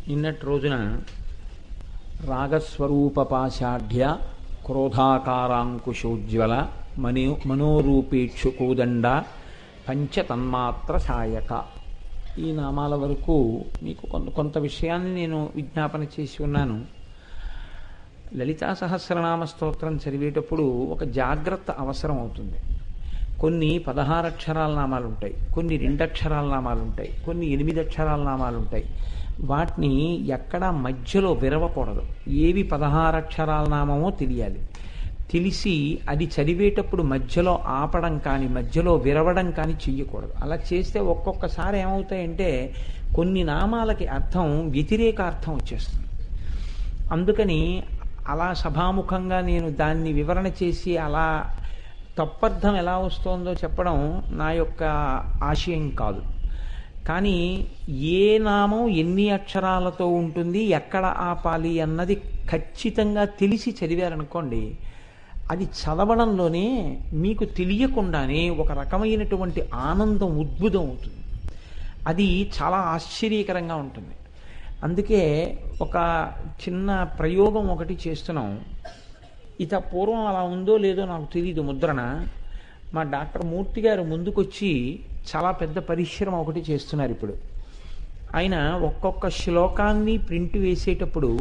నిన్నటి రోజున రాగస్వరూపపాశాఢ్య క్రోధాకారాంకుశోజ్వల మనోరూపేక్షు కోదండ పంచతన్మాత్ర సాయక ఈ నామాల వరకు మీకు కొంత విషయాన్ని నేను విజ్ఞాపన చేసి ఉన్నాను. లలితా సహస్రనామ స్తోత్రం చదివేటప్పుడు ఒక జాగ్రత్త అవసరం అవుతుంది. కొన్ని 16 అక్షరాల నామాలు ఉంటాయి, కొన్ని 2 అక్షరాల నామాలు ఉంటాయి, కొన్ని 8 అక్షరాల నామాలు ఉంటాయి. వాటిని ఎక్కడా మధ్యలో విరవకూడదు. ఏవి 16 అక్షరాల నామమో తెలియాలి. తెలిసి అది చదివేటప్పుడు మధ్యలో ఆపడం కానీ మధ్యలో విరవడం కానీ చెయ్యకూడదు. అలా చేస్తే ఒక్కొక్కసారి ఏమవుతాయంటే కొన్ని నామాలకి అర్థం వ్యతిరేక అర్థం వచ్చేస్తుంది. అందుకని అలా సభాముఖంగా నేను దాన్ని వివరణ చేసి అలా తప్పర్థం ఎలా వస్తుందో చెప్పడం నా యొక్క ఆశయం కాదు. కానీ ఏ నామం ఎన్ని అక్షరాలతో ఉంటుంది, ఎక్కడ ఆపాలి అన్నది ఖచ్చితంగా తెలిసి చదివారనుకోండి, అది చదవడంలోనే మీకు తెలియకుండానే ఒక రకమైనటువంటి ఆనందం ఉద్భుతం అవుతుంది. అది చాలా ఆశ్చర్యకరంగా ఉంటుంది. అందుకే ఒక చిన్న ప్రయోగం ఒకటి చేస్తున్నాం. ఇత పూర్వం అలా ఉందో లేదో నాకు తెలియదు. ముద్రణ మా డాక్టర్ మూర్తి గారు ముందుకొచ్చి చాలా పెద్ద పరిశ్రమ ఒకటి చేస్తున్నారు ఇప్పుడు. ఆయన ఒక్కొక్క శ్లోకాన్ని ప్రింట్ వేసేటప్పుడు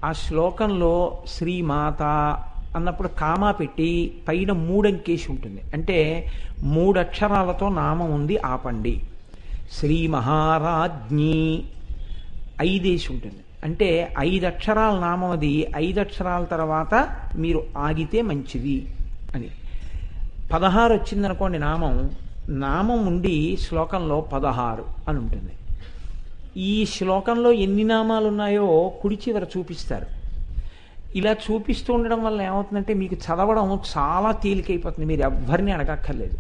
ఆ శ్లోకంలో శ్రీమాత అన్నప్పుడు కామా పెట్టి పైన 3 అంకేసి ఉంటుంది. అంటే 3 అక్షరాలతో నామం ఉంది, ఆపండి. శ్రీ మహారాజ్ఞి 5 ఉంటుంది. అంటే 5 అక్షరాల నామం, అది 5 అక్షరాల తర్వాత మీరు ఆగితే మంచిది అని. 16 వచ్చిందనుకోండి నామం ఉండి శ్లోకంలో 16 అని ఉంటుంది. ఈ శ్లోకంలో ఎన్ని నామాలు ఉన్నాయో కుడి చివర చూపిస్తారు. ఇలా చూపిస్తూ ఉండడం వల్ల ఏమవుతుందంటే మీకు చదవడం చాలా తేలికైపోతుంది. మీరు ఎవ్వరిని అడగక్కర్లేదు.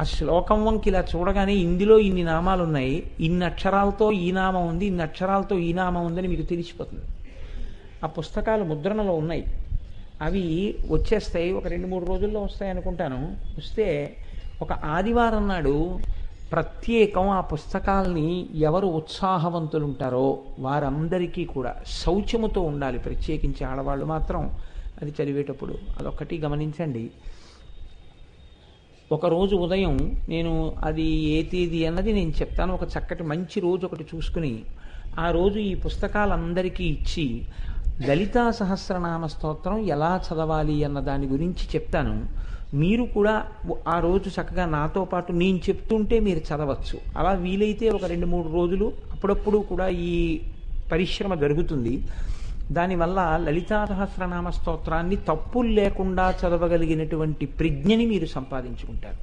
ఆ శ్లోకం వంకి ఇలా చూడగానే ఇందులో ఇన్ని నామాలు ఉన్నాయి, ఇన్ని అక్షరాలతో ఈ నామం ఉంది, ఇన్ని అక్షరాలతో ఈ నామం ఉందని మీకు తెలిసిపోతుంది. ఆ పుస్తకాలు ముద్రణలో ఉన్నాయి, అవి వచ్చేస్తాయి. ఒక 2-3 రోజుల్లో వస్తాయి అనుకుంటాను. వస్తే ఒక ఆదివారం నాడు ప్రత్యేకం ఆ పుస్తకాలని ఎవరు ఉత్సాహవంతులు ఉంటారో వారందరికీ కూడా శౌచముతో ఉండాలి. ప్రత్యేకించి ఆడవాళ్ళు మాత్రం అది చదివేటప్పుడు అదొక్కటి గమనించండి. ఒకరోజు ఉదయం నేను అది ఏ తేదీ అన్నది నేను చెప్తాను. ఒక చక్కటి మంచి రోజు ఒకటి చూసుకుని ఆ రోజు ఈ పుస్తకాలందరికీ ఇచ్చి లలితా సహస్రనామ స్తోత్రం ఎలా చదవాలి అన్న దాని గురించి చెప్తాను. మీరు కూడా ఆ రోజు చక్కగా నాతో పాటు నేను చెప్తుంటే మీరు చదవచ్చు. అలా వీలైతే ఒక 2-3 రోజులు అప్పుడప్పుడు కూడా ఈ పరిశ్రమ జరుగుతుంది. దానివల్ల లలితా సహస్రనామ స్తోత్రాన్ని తప్పులు లేకుండా చదవగలిగినటువంటి ప్రజ్ఞని మీరు సంపాదించుకుంటారు.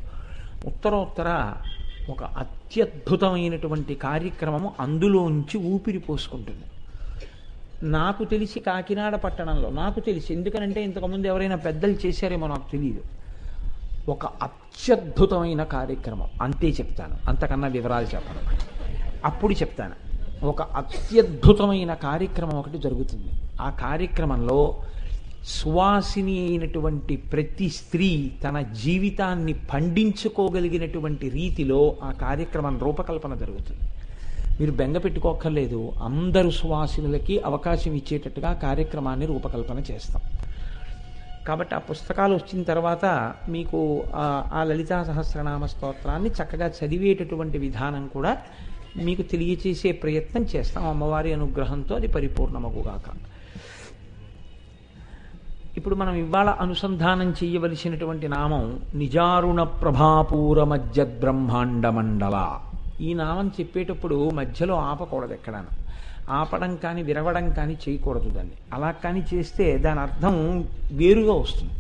ఉత్తరోత్తర ఒక అత్యద్భుతమైనటువంటి కార్యక్రమము అందులోంచి ఊపిరి పోసుకుంటుంది. నాకు తెలిసి కాకినాడ పట్టణంలో, నాకు తెలిసి ఎందుకనంటే ఇంతకుముందు ఎవరైనా పెద్దలు చేశారేమో నాకు తెలియదు, ఒక అత్యద్భుతమైన కార్యక్రమం. అంతే చెప్తాను, అంతకన్నా వివరాలు చెప్పను. అప్పుడు చెప్తాను. ఒక అత్యద్భుతమైన కార్యక్రమం ఒకటి జరుగుతుంది. ఆ కార్యక్రమంలో సువాసిని అయినటువంటి ప్రతి స్త్రీ తన జీవితాన్ని పండించుకోగలిగినటువంటి రీతిలో ఆ కార్యక్రమం రూపకల్పన జరుగుతుంది. మీరు బెంగ పెట్టుకోక్కర్లేదు. అందరు సువాసినులకి అవకాశం ఇచ్చేటట్టుగా కార్యక్రమాన్ని రూపకల్పన చేస్తాం. కాబట్టి ఆ పుస్తకాలు వచ్చిన తర్వాత మీకు ఆ లలితా సహస్రనామ స్తోత్రాన్ని చక్కగా చదివేటటువంటి విధానం కూడా మీకు తెలియచేసే ప్రయత్నం చేస్తాం. అమ్మవారి అనుగ్రహంతో అది పరిపూర్ణమగుగాక. ఇప్పుడు మనం ఇవాళ అనుసంధానం చేయవలసినటువంటి నామం నిజారుణ ప్రభాపూర మధ్య బ్రహ్మాండ మండల. ఈ నామం చెప్పేటప్పుడు మధ్యలో ఆపకూడదు. ఎక్కడాను ఆపడం కానీ విరవడం కానీ చేయకూడదు. దాన్ని అలా కానీ చేస్తే దాని అర్థం వేరుగా వస్తుంది.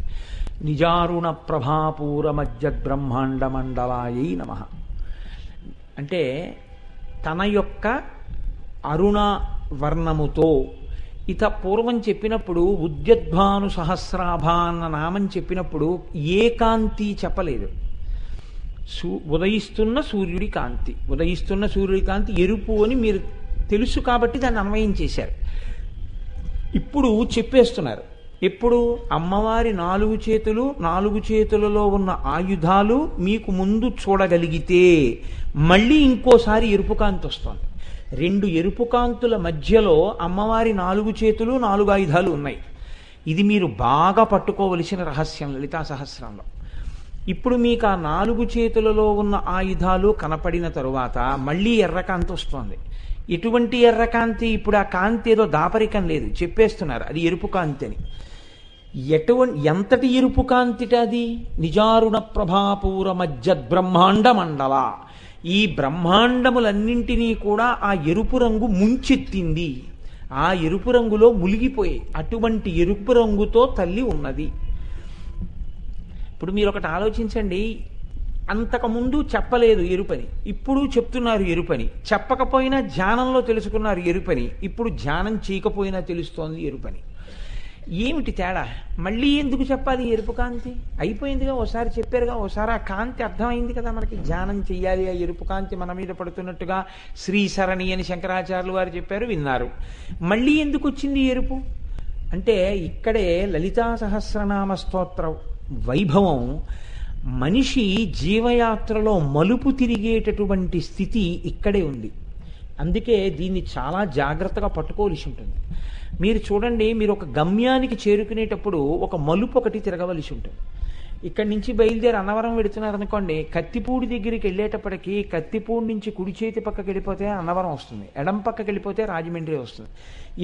నిజారుణ ప్రభాపూర మధ్య బ్రహ్మాండ మండలాయై నమః అంటే తన యొక్క అరుణ వర్ణముతో. ఇత పూర్వం చెప్పినప్పుడు ఉద్యద్భాను సహస్రాభ అన్న నామం చెప్పినప్పుడు ఏ కాంతి చెప్పలేదు. ఉదయిస్తున్న సూర్యుడి కాంతి, ఉదయిస్తున్న సూర్యుడి కాంతి ఎరుపు అని మీరు తెలుసు కాబట్టి దాన్ని అన్వయం చేశారు. ఇప్పుడు చెప్పేస్తున్నారు ఇప్పుడు అమ్మవారి 4 చేతులు, 4 చేతులలో ఉన్న ఆయుధాలు మీకు ముందు చూడగలిగితే మళ్ళీ ఇంకోసారి ఎరుపు కాంతి వస్తుంది. 2 ఎరుపు కాంతుల మధ్యలో అమ్మవారి 4 చేతులు, 4 ఆయుధాలు ఉన్నాయి. ఇది మీరు బాగా పట్టుకోవలసిన రహస్యం లలితా సహస్రంలో. ఇప్పుడు మీకు ఆ 4 చేతులలో ఉన్న ఆయుధాలు కనపడిన తరువాత మళ్ళీ ఎర్రకాంతి వస్తుంది. ఎటువంటి ఎర్రకాంతి? ఇప్పుడు ఆ కాంతి ఏదో దాపరికం లేదు, చెప్పేస్తున్నారు అది ఎరుపు కాంతి అని. ఎంతటి ఎరుపు కాంతిట అది? నిజారుణ ప్రభాపూర మజ్జద్ బ్రహ్మాండ మండల. ఈ బ్రహ్మాండములన్నింటినీ కూడా ఆ ఎరుపు రంగు ముంచెత్తింది. ఆ ఎరుపు రంగులో మునిగిపోయి అటువంటి ఎరుపు రంగుతో తల్లి ఉన్నది. ఇప్పుడు మీరు ఒకటి ఆలోచించండి, అంతకుముందు చెప్పలేదు ఎరుపని, ఇప్పుడు చెప్తున్నారు ఎరుపని. చెప్పకపోయినా ధ్యానంలో తెలుసుకున్నారు ఎరుపని, ఇప్పుడు ధ్యానం చేయకపోయినా తెలుస్తోంది ఎరుపని. ఏమిటి తేడా? మళ్ళీ ఎందుకు చెప్పాలి ఎరుపు కాంతి? అయిపోయిందిగా, ఓసారి చెప్పారుగా, ఓసారి ఆ కాంతి అర్థమైంది కదా మనకి. ధ్యానం చెయ్యాలి, ఆ ఎరుపు కాంతి మన మీద పడుతున్నట్టుగా శ్రీసరణి అని శంకరాచార్యులు వారు చెప్పారు, విన్నారు. మళ్ళీ ఎందుకు వచ్చింది ఎరుపు అంటే ఇక్కడే లలితా సహస్రనామ స్తోత్ర వైభవం. మనిషి జీవయాత్రలో మలుపు తిరిగేటటువంటి స్థితి ఇక్కడే ఉంది. అందుకే దీన్ని చాలా జాగ్రత్తగా పట్టుకోవలసి ఉంటుంది. మీరు చూడండి, మీరు ఒక గమ్యానికి చేరుకునేటప్పుడు ఒక మలుపు ఒకటి తిరగవలసి ఉంటుంది. ఇక్కడి నుంచి బయలుదేరి అన్నవరం వెడుతున్నారనుకోండి, కత్తిపూడి దగ్గరికి వెళ్ళేటప్పటికి కత్తిపూడి నుంచి కుడి చేతి పక్కకి వెళ్ళిపోతే అన్నవరం వస్తుంది, ఎడం పక్కకి వెళ్ళిపోతే రాజమండ్రి వస్తుంది.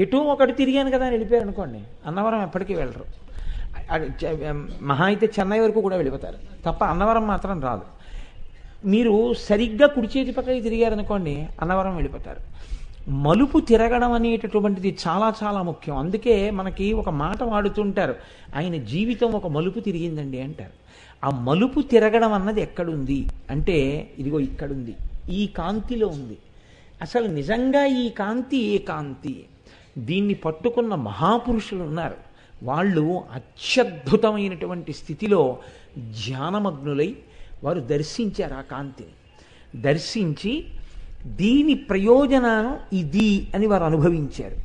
ఎటో ఒకటి తిరిగాను కదా అని వెళ్ళిపోయారు అనుకోండి, అన్నవరం ఎప్పటికీ వెళ్ళరు. మహా అయితే చెన్నై వరకు కూడా వెళ్ళిపోతారు తప్ప అన్నవరం మాత్రం రాదు. మీరు సరిగ్గా కుడి చేతి పక్కకి తిరిగారనుకోండి, అన్నవరం వెళ్ళిపోతారు. మలుపు తిరగడం అనేటటువంటిది చాలా చాలా ముఖ్యం. అందుకే మనకి ఒక మాట వాడుతుంటారు, ఆయన జీవితం ఒక మలుపు తిరిగిందండి అంటారు. ఆ మలుపు తిరగడం అన్నది ఎక్కడుంది అంటే ఇదిగో ఇక్కడుంది, ఈ కాంతిలో ఉంది. అసలు నిజంగా ఈ కాంతి ఏ కాంతి? దీన్ని పట్టుకున్న మహాపురుషులు ఉన్నారు. వాళ్ళు అత్యద్భుతమైనటువంటి స్థితిలో ధ్యానమగ్నులై వారు దర్శించారు ఆ కాంతిని. దర్శించి దీని ప్రయోజనం ఇది అని వారు అనుభవించారు.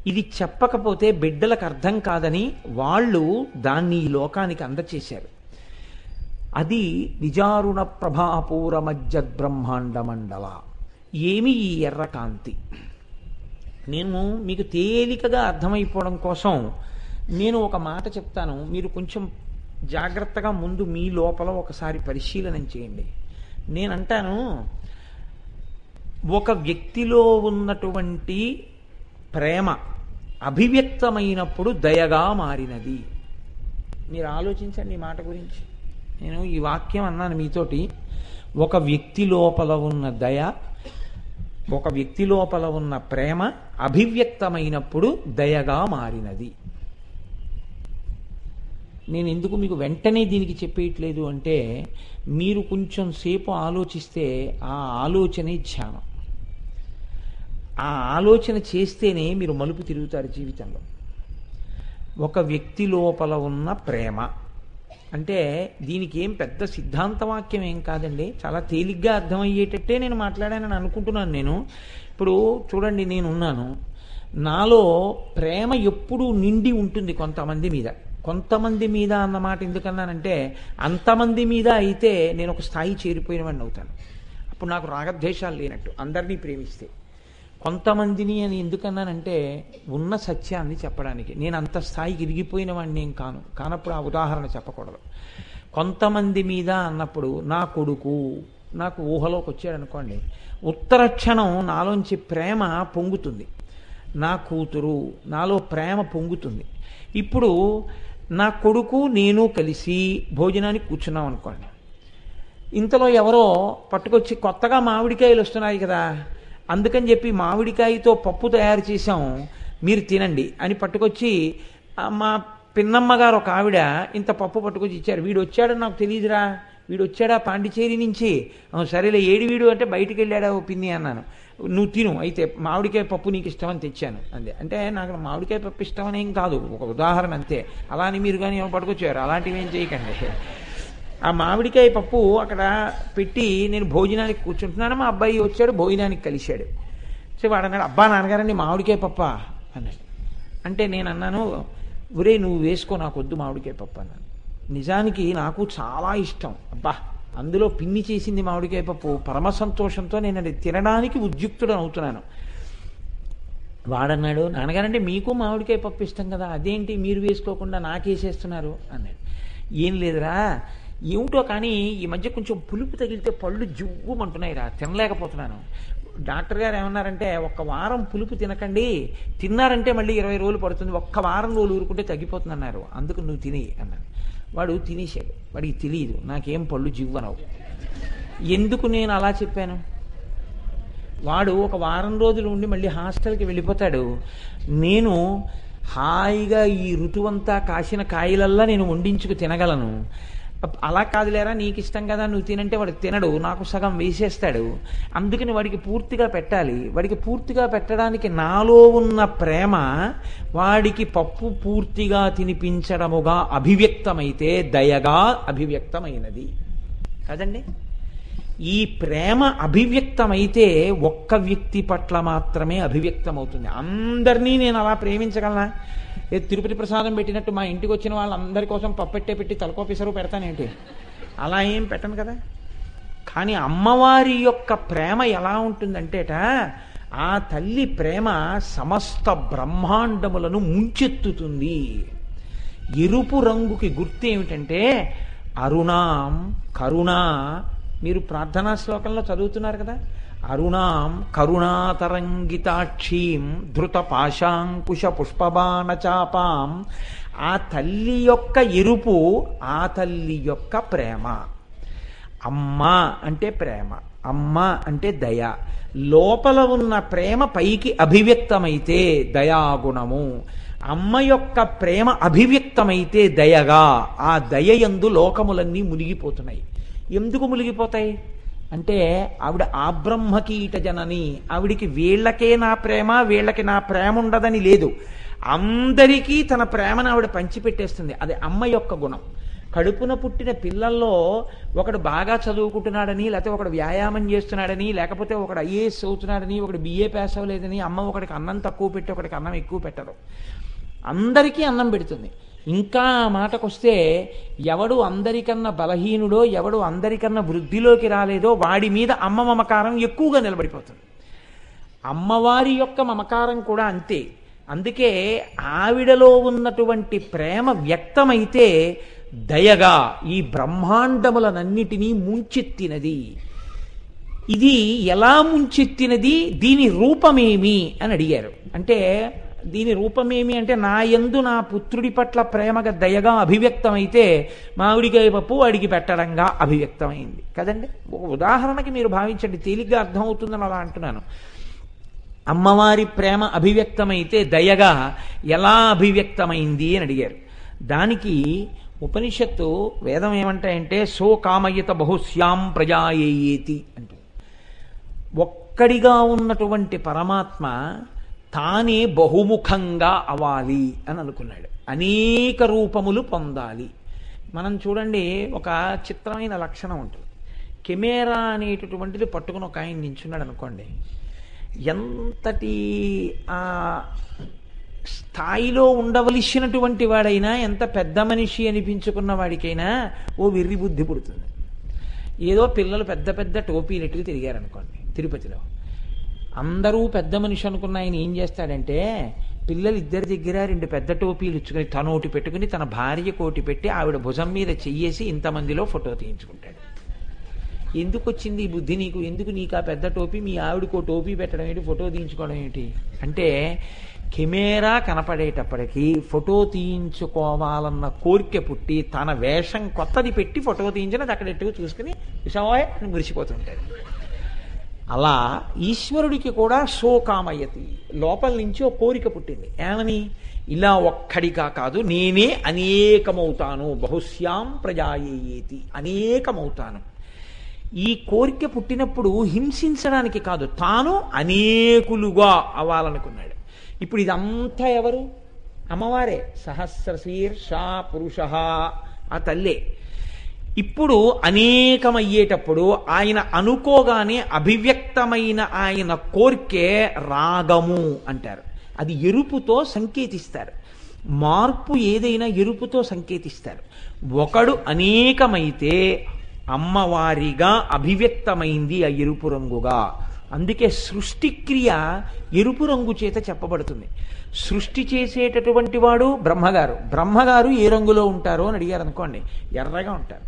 ఇది చెప్పకపోతే బిడ్డలకు అర్థం కాదని వాళ్ళు దాన్ని ఈ లోకానికి అందచేశారు. అది నిజారుణ ప్రభాపూర మజ్జద్ బ్రహ్మాండ మండల. ఏమి ఈ ఎర్రకాంతి? నేను మీకు తేలికగా అర్థమైపోవడం కోసం నేను ఒక మాట చెప్తాను, మీరు కొంచెం జాగ్రత్తగా ముందు మీ లోపల ఒకసారి పరిశీలన చేయండి. నేనంటాను, ఒక వ్యక్తిలో ఉన్నటువంటి ప్రేమ అభివ్యక్తమైనప్పుడు దయగా మారినది. మీరు ఆలోచించండి ఈ మాట గురించి. నేను ఈ వాక్యం అన్నాను మీతోటి. ఒక వ్యక్తి లోపల ఉన్న దయ, ఒక వ్యక్తి లోపల ఉన్న ప్రేమ అభివ్యక్తమైనప్పుడు దయగా మారినది. నేను ఎందుకు మీకు వెంటనే దీనికి చెప్పేయట్లేదు అంటే, మీరు కొంచెం సేపు ఆలోచిస్తే ఆ ఆలోచనే ధ్యానం. ఆ ఆలోచన చేస్తేనే మీరు మలుపు తిరుగుతారు జీవితంలో. ఒక వ్యక్తి లోపల ఉన్న ప్రేమ అంటే దీనికి ఏం పెద్ద సిద్ధాంత వాక్యం ఏం కాదండి, చాలా తేలిగ్గా అర్థమయ్యేటట్టే నేను మాట్లాడానని అనుకుంటున్నాను. నేను ఇప్పుడు చూడండి, నేనున్నాను, నాలో ప్రేమ ఎప్పుడూ నిండి ఉంటుంది కొంతమంది మీద. కొంతమంది మీద అన్నమాట ఎందుకన్నానంటే, అంతమంది మీద అయితే నేను ఒక స్థాయి చేరిపోయిన వాడిని అవుతాను. అప్పుడు నాకు రాగద్వేషాలు లేనట్టు, అందరినీ ప్రేమిస్తే. కొంతమందిని అని ఎందుకన్నానంటే ఉన్న సత్యాన్ని చెప్పడానికి. నేను అంత స్థాయికి ఇరిగిపోయిన వాడిని నేను కానప్పుడు ఆ ఉదాహరణ చెప్పకూడదు. కొంతమంది మీద అన్నప్పుడు నా కొడుకు నాకు ఊహలోకి వచ్చాడు అనుకోండి, ఉత్తర క్షణం నాలోంచి ప్రేమ పొంగుతుంది. నా కూతురు నాలో ప్రేమ పొంగుతుంది. ఇప్పుడు నా కొడుకు నేను కలిసి భోజనానికి కూర్చున్నాం అనుకోండి, ఇంతలో ఎవరో పట్టుకొచ్చి కొత్తగా మామిడికాయలు వస్తున్నాయి కదా, అందుకని చెప్పి మామిడికాయతో పప్పు తయారు చేసాం, మీరు తినండి అని పట్టుకొచ్చి మా పిన్నమ్మ గారు ఒక ఆవిడ ఇంత పప్పు పట్టుకొచ్చి ఇచ్చారు. వీడు వచ్చాడని నాకు తెలియదురా, వీడు వచ్చాడా పాండిచేరి నుంచి, సరేలే ఏడి వీడు అంటే బయటికి వెళ్ళాడా ఓ పిన్ని అన్నాను. నువ్వు తిను అయితే, మామిడికాయ పప్పు నీకు ఇష్టమని తెచ్చాను అంతే. అంటే నాకు మామిడికాయ పప్పు ఇష్టమనేం కాదు, ఒక ఉదాహరణ అంతే. అలా అని మీరు కానీ ఏమో పట్టుకొచ్చారు, అలాంటివి ఏం చేయకండి. ఆ మామిడికాయ పప్పు అక్కడ పెట్టి నేను భోజనానికి కూర్చుంటున్నాను, మా అబ్బాయి వచ్చాడు, భోజనానికి కలిశాడు. సో వాడు అన్నాడు, అబ్బా నాన్నగారండి మామిడికాయ పప్ప అన్నాడు. అంటే నేను అన్నాను, ఒరే నువ్వు వేసుకో, నాకు వద్దు మామిడికాయ పప్పు అన్నాను. నిజానికి నాకు చాలా ఇష్టం. అబ్బా, అందులో పిన్ని చేసింది మామిడికాయ పప్పు, పరమ సంతోషంతో నేను అది తినడానికి ఉద్యుక్తుడు అవుతున్నాను. వాడన్నాడు, నాన్నగారంటే మీకు మామిడికాయ పప్పు ఇష్టం కదా, అదేంటి మీరు వేసుకోకుండా నాకేసేస్తున్నారు అన్నాడు. ఏం లేదురా, ఏమిటో కానీ ఈ మధ్య కొంచెం పులుపు తగిలితే పళ్ళు జివ్వుమంటున్నాయిరా, తినలేకపోతున్నాను. డాక్టర్ గారు ఏమన్నారంటే, ఒక్క వారం పులుపు తినకండి, తిన్నారంటే మళ్ళీ 20 రోజులు పడుతుంది, ఒక్క వారం రోజులు ఊరుకుంటే తగ్గిపోతుంది అన్నారు, అందుకు నువ్వు తిని అన్నాడు. వాడు తినేశాడు. వాడికి తెలియదు నాకేం పళ్ళు జివ్వనవు. ఎందుకు నేను అలా చెప్పాను? వాడు ఒక వారం రోజులు ఉండి మళ్ళీ హాస్టల్కి వెళ్ళిపోతాడు. నేను హాయిగా ఈ ఋతువంతా కాసిన కాయలల్లా నేను వండించుకు తినగలను. అలా కాదులేరా, నీకు ఇష్టం కదా నువ్వు తినంటే వాడు తినడు, నాకు సగం వేసేస్తాడు. అందుకని వాడికి పూర్తిగా పెట్టాలి. వాడికి పూర్తిగా పెట్టడానికి నాలో ఉన్న ప్రేమ వాడికి పప్పు పూర్తిగా తినిపించడముగా అభివ్యక్తమైతే దయగా అభివ్యక్తమైనది కదండి. ఈ ప్రేమ అభివ్యక్తమైతే ఒక్క వ్యక్తి పట్ల మాత్రమే అభివ్యక్తమవుతుంది. అందరినీ నేను అలా ప్రేమించగలనా? తిరుపతి ప్రసాదం పెట్టినట్టు మా ఇంటికి వచ్చిన వాళ్ళందరి కోసం పప్పెట్టే పెట్టి తలకో పిసరు పెడతానేంటి? అలా ఏం పెట్టను కదా. కానీ అమ్మవారి యొక్క ప్రేమ ఎలా ఉంటుందంటేట, ఆ తల్లి ప్రేమ సమస్త బ్రహ్మాండములను ముంచెత్తుతుంది. ఎరుపు రంగుకి గుర్తు ఏమిటంటే అరుణాం కరుణ. మీరు ప్రార్థనా శ్లోకంలో చదువుతున్నారు కదా, అరుణాం కరుణాతరంగితాక్షీం ధృత పాశాంకుశ పుష్పబాణ చాపాం. ఆ తల్లి యొక్క ఎరుపు ఆ తల్లి యొక్క ప్రేమ. అమ్మ అంటే ప్రేమ, అమ్మ అంటే దయ. లోపల ఉన్న ప్రేమ పైకి అభివ్యక్తమైతే దయాగుణము. అమ్మ యొక్క ప్రేమ అభివ్యక్తమైతే దయగా. ఆ దయయందు లోకములన్నీ మునిగిపోతున్నాయి. ఎందుకు మునిగిపోతాయి అంటే, ఆవిడ ఆబ్రహ్మకీట జనని. ఆవిడికి వీళ్ళకే నా ప్రేమ, వీళ్ళకి నా ప్రేమ ఉండదని లేదు. అందరికీ తన ప్రేమను ఆవిడ పంచిపెట్టేస్తుంది. అది అమ్మ యొక్క గుణం. కడుపున పుట్టిన పిల్లల్లో ఒకడు బాగా చదువుకుంటున్నాడని, లేకపోతే ఒకడు వ్యాయామం చేస్తున్నాడని, లేకపోతే ఒకడు ఐఏఎస్ అవుతున్నాడని, ఒకడు బిఏ పాస్ అవ్వలేదని అమ్మ ఒకడికి అన్నం తక్కువ పెట్టి ఒకడికి అన్నం ఎక్కువ పెట్టరు. అందరికీ అన్నం పెడుతుంది. ఇంకా ఆ మాటకొస్తే, ఎవడు అందరికన్నా బలహీనుడో, ఎవడు అందరికన్నా వృద్ధిలోకి రాలేదో వాడి మీద అమ్మ మమకారం ఎక్కువగా నిలబడిపోతుంది. అమ్మవారి యొక్క మమకారం కూడా అంతే. అందుకే ఆవిడలో ఉన్నటువంటి ప్రేమ వ్యక్తమైతే దయగా ఈ బ్రహ్మాండములనన్నిటినీ ముంచెత్తినది. ఇది ఎలా ముంచెత్తినది, దీని రూపమేమి అని అడిగారు. అంటే దీని రూపమేమి అంటే, నా యందు నా పుత్రుడి పట్ల ప్రేమగా దయగా అభివ్యక్తమైతే మామిడికాయ పప్పు వాడికి పెట్టడంగా అభివ్యక్తమైంది కదండి. ఒక ఉదాహరణకి మీరు భావించండి, తేలిగ్గా అర్థమవుతుందని అలా అంటున్నాను. అమ్మవారి ప్రేమ అభివ్యక్తమైతే దయగా ఎలా అభివ్యక్తమైంది అని అడిగారు. దానికి ఉపనిషత్తు వేదం ఏమంటాయంటే, సో కామయత బహుశ్యాం ప్రజాయేతి అంటే, ఒక్కడిగా ఉన్నటువంటి పరమాత్మ తానే బహుముఖంగా అవ్వాలి అని అనుకున్నాడు. అనేక రూపములు పొందాలి. మనం చూడండి, ఒక చిత్రమైన లక్షణం ఉంటుంది. కెమెరా అనేటటువంటిది పట్టుకుని ఒక ఆయన నించున్నాడు అనుకోండి, ఎంతటి స్థాయిలో ఉండవలసినటువంటి వాడైనా, ఎంత పెద్ద మనిషి అనిపించుకున్న వాడికైనా ఓ వెర్రి బుద్ధి పుడుతుంది. ఏదో పిల్లలు పెద్ద పెద్ద టోపీలు ఎట్టుకు తిరిగారనుకోండి తిరుపతిలో, అందరూ పెద్ద మనిషి అనుకున్న ఆయన ఏం చేస్తాడంటే, పిల్లలు ఇద్దరి దగ్గర 2 పెద్ద టోపీలు ఇచ్చుకుని తనోటి పెట్టుకుని తన భార్య కోటి పెట్టి ఆవిడ భుజం మీద చెయ్యేసి ఇంతమందిలో ఫోటో తీయించుకుంటాడు. ఎందుకు వచ్చింది ఈ బుద్ధి నీకు? ఎందుకు నీకు ఆ పెద్ద టోపీ, మీ ఆవిడకో టోపీ పెట్టడం ఏంటి, ఫోటో తీయించుకోవడం ఏంటి అంటే, కెమెరా కనపడేటప్పటికీ ఫోటో తీయించుకోవాలన్న కోరిక పుట్టి తన వేషం కొత్తది పెట్టి ఫోటో తీయించినది అక్కడ ఎట్టుకు చూసుకుని విషమోయ్ అని మురిసిపోతుంటాడు. అలా ఈశ్వరుడికి కూడా శోకామయతి, లోపల నుంచి ఒక కోరిక పుట్టింది. ఏమని? ఇలా ఒక్కడిగా కాదు, నేనే అనేకమవుతాను, బహుశ్యాం ప్రజాయేతి, అనేకమవుతాను. ఈ కోరిక పుట్టినప్పుడు హింసించడానికి కాదు, తాను అనేకులుగా అవ్వాలనుకున్నాడు. ఇప్పుడు ఇదంతా ఎవరు? అమ్మవారే. సహస్రశీర్ష పురుష ఆ తల్లే. ఇప్పుడు అనేకమయ్యేటప్పుడు ఆయన అనుకోగానే అభివ్యక్తమైన ఆయన కోర్కే రాగము అంటారు. అది ఎరుపుతో సంకేతిస్తారు. మార్పు ఏదైనా ఎరుపుతో సంకేతిస్తారు. ఒకడు అనేకమైతే అమ్మవారిగా అభివ్యక్తమైంది ఆ ఎరుపు రంగుగా. అందుకే సృష్టిక్రియ ఎరుపు రంగు చేత చెప్పబడుతుంది. సృష్టి చేసేటటువంటి వాడు బ్రహ్మగారు. బ్రహ్మగారు ఏ రంగులో ఉంటారో అని అడిగారు అనుకోండి, ఎర్రగా ఉంటారు.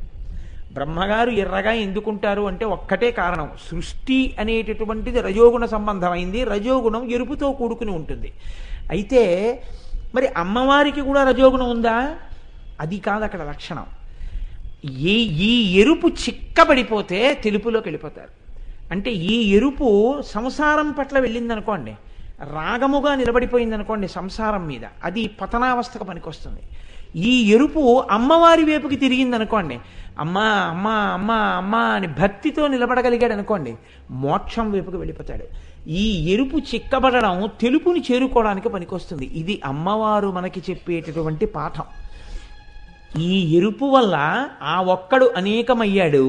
బ్రహ్మగారు ఎర్రగా ఎందుకుంటారు అంటే ఒక్కటే కారణం, సృష్టి అనేటటువంటిది రజోగుణ సంబంధమైంది, రజోగుణం ఎరుపుతో కూడుకుని ఉంటుంది. అయితే మరి అమ్మవారికి కూడా రజోగుణం ఉందా? అది కాదు అక్కడ లక్షణం. ఈ ఎరుపు చిక్కబడిపోతే తెలుపులోకి వెళ్ళిపోతారు. అంటే ఈ ఎరుపు సంసారం పట్ల వెళ్ళిందనుకోండి, రాగముగా నిలబడిపోయిందనుకోండి సంసారం మీద, అది పతనావస్థకు పనికొస్తుంది. ఈ ఎరుపు అమ్మవారి వైపుకి తిరిగిందనుకోండి, అమ్మా అమ్మా అమ్మా అమ్మా అని భక్తితో నిలబడగలిగాడు అనుకోండి, మోక్షం వైపుకి వెళ్ళిపోతాడు. ఈ ఎరుపు చిక్కబడడం తెలుపుని చేరుకోవడానికి పనికొస్తుంది. ఇది అమ్మవారు మనకి చెప్పేటటువంటి పాఠం. ఈ ఎరుపు వల్ల ఆ ఒక్కడు అనేకమయ్యాడు.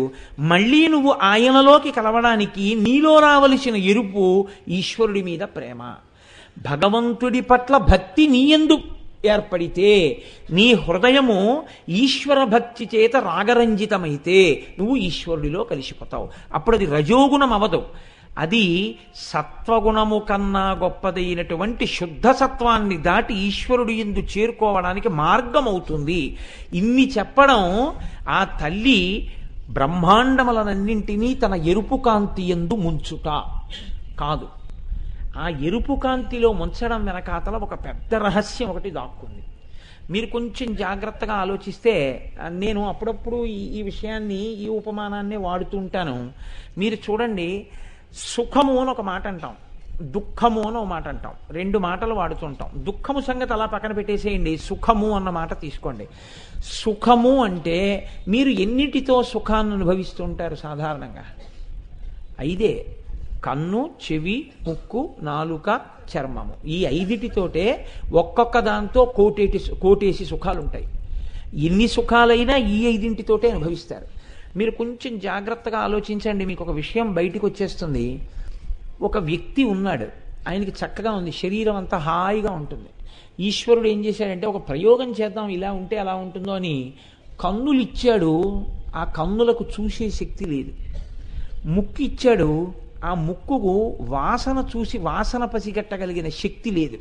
మళ్ళీ నువ్వు ఆయనలోకి కలవడానికి నీలో రావలసిన ఎరుపు ఈశ్వరుడి మీద ప్రేమ. భగవంతుడి పట్ల భక్తి నీయందు ఏర్పడితే, నీ హృదయము ఈశ్వర భక్తి చేత రాగరంజితమైతే నువ్వు ఈశ్వరుడిలో కలిసిపోతావు. అప్పుడు అది రజోగుణం అవదు, అది సత్వగుణము కన్నా గొప్పదైనటువంటి శుద్ధ సత్వాన్ని దాటి ఈశ్వరుడి యందు చేరుకోవడానికి మార్గం అవుతుంది. ఇన్ని చెప్పడం ఆ తల్లి బ్రహ్మాండములనన్నింటినీ తన ఎరుపు కాంతి యందు ముంచుట కాదు. ఆ ఎరుపు కాంతిలో ముంచడం వెనకాతల ఒక పెద్ద రహస్యం ఒకటి దాక్కుంది. మీరు కొంచెం జాగ్రత్తగా ఆలోచిస్తే, నేను అప్పుడప్పుడు ఈ విషయాన్ని, ఈ ఉపమానాన్ని వాడుతూ ఉంటాను. మీరు చూడండి, సుఖము అని ఒక మాట అంటాం, దుఃఖము అని ఒక మాట అంటాం. రెండు మాటలు వాడుతుంటాం. దుఃఖము సంగతి అలా పక్కన పెట్టేసేయండి, సుఖము అన్న మాట తీసుకోండి. సుఖము అంటే మీరు ఎన్నిటితో సుఖాన్ని అనుభవిస్తుంటారు సాధారణంగా? ఐదే: కన్ను, చెవి, ముక్కు, నాలుక, చర్మము. ఈ ఐదిటితోటే ఒక్కొక్క దాంతో కోటేసి సుఖాలు ఉంటాయి. ఎన్ని సుఖాలైనా ఈ ఐదింటితోటే అనుభవిస్తారు. మీరు కొంచెం జాగ్రత్తగా ఆలోచించండి, మీకు ఒక విషయం బయటికి వచ్చేస్తుంది. ఒక వ్యక్తి ఉన్నాడు, ఆయనకి చక్కగా ఉంది, శరీరం అంతా హాయిగా ఉంటుంది. ఈశ్వరుడు ఏం చేశాడంటే, ఒక ప్రయోగం చేద్దాం, ఇలా ఉంటే అలా ఉంటుందో అని కన్నులు ఇచ్చాడు. ఆ కన్నులకు చూసే శక్తి లేదు. ముక్కు ఇచ్చాడు, ఆ ముక్కుకు వాసన చూసి వాసన పసిగట్టగలిగిన శక్తి లేదు.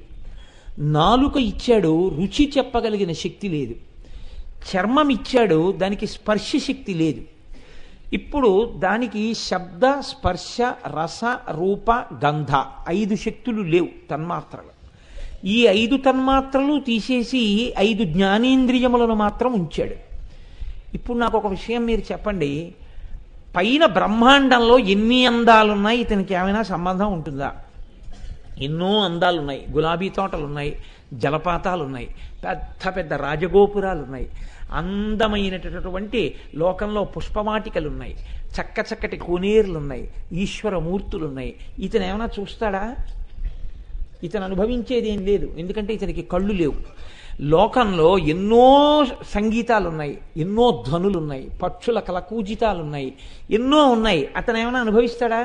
నాలుక ఇచ్చాడు, రుచి చెప్పగలిగిన శక్తి లేదు. చర్మం ఇచ్చాడు, దానికి స్పర్శ శక్తి లేదు. ఇప్పుడు దానికి శబ్ద, స్పర్శ, రస, రూప, గంధ 5 శక్తులు లేవు, తన్మాత్రలు. ఈ 5 తన్మాత్రలు తీసేసి 5 జ్ఞానేంద్రియములను మాత్రం ఉంచాడు. ఇప్పుడు నాకు ఒక విషయం మీరు చెప్పండి, పైన బ్రహ్మాండంలో ఎన్ని అందాలున్నాయి, ఇతనికి ఏమైనా సంబంధం ఉంటుందా? ఎన్నో అందాలున్నాయి. గులాబీ తోటలు ఉన్నాయి, జలపాతాలు ఉన్నాయి, పెద్ద పెద్ద రాజగోపురాలు ఉన్నాయి, అందమైనటువంటి లోకంలో పుష్పవాటికలు ఉన్నాయి, చక్క చక్కటి కోనేరులు ఉన్నాయి, ఈశ్వరమూర్తులు ఉన్నాయి. ఇతను ఏమైనా చూస్తాడా? ఇతను అనుభవించేది ఏం లేదు, ఎందుకంటే ఇతనికి కళ్ళు లేవు. లోకంలో ఎన్నో సంగీతాలు ఉన్నాయి, ఎన్నో ధ్వనులు ఉన్నాయి, పక్షుల కలకూజితాలు ఉన్నాయి, ఎన్నో ఉన్నాయి. అతను ఏమైనా అనుభవిస్తాడా?